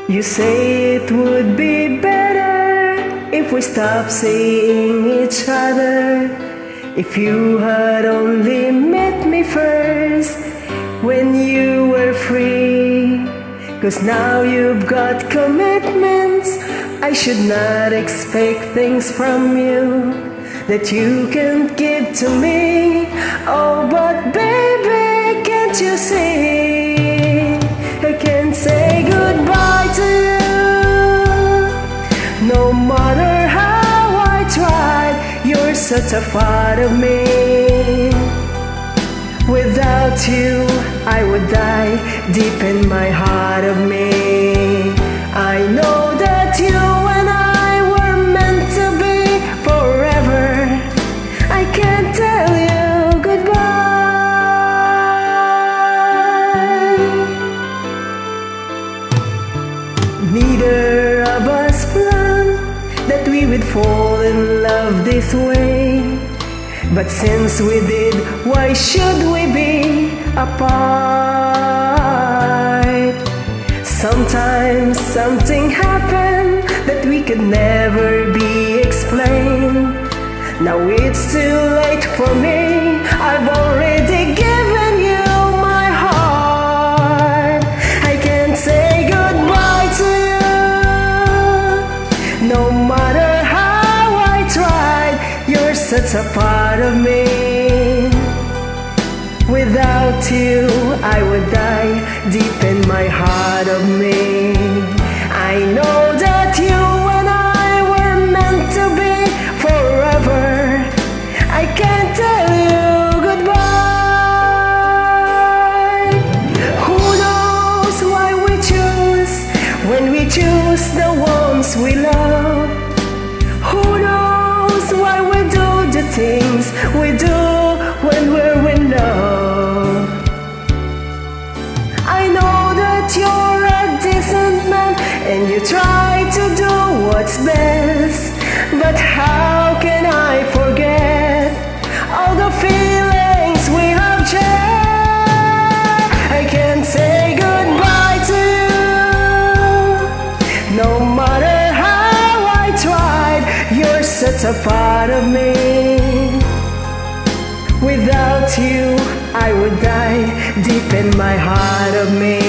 You say it would be better if we stop seeing each other. If you had only met me first when you were free. 'Cause now you've got commitments. I should not expect things from you that you can't give to me. Oh, but baby, can't you see? I can't say goodbye to you. No matter how I tried, you're such a part of me. Without you, I would die deep in my heart of me. I know that you and I were meant to be forever. I can't tell you goodbye. Neither of us planned that we would fall in love this way. But since we did, why should we be apart? Sometimes something happened that we could never be explained. Now it's too late for me. I've already given you my heart. I can't say goodbye to you. No matter how I tried, you're such a part of me. Without you, I would die deep in my heart of me. I know that you and I were meant to be forever. I can't tell you goodbye. Who knows why we choose when we choose the ones we love? Who knows why we do the things we do when we're in love? I know that you're a decent man and you try to do what's best, but how can I forget all the feelings we have shared? I can't say goodbye to you. No matter how I tried, you're such a part of me. Without you, I would die deep in my heart of me.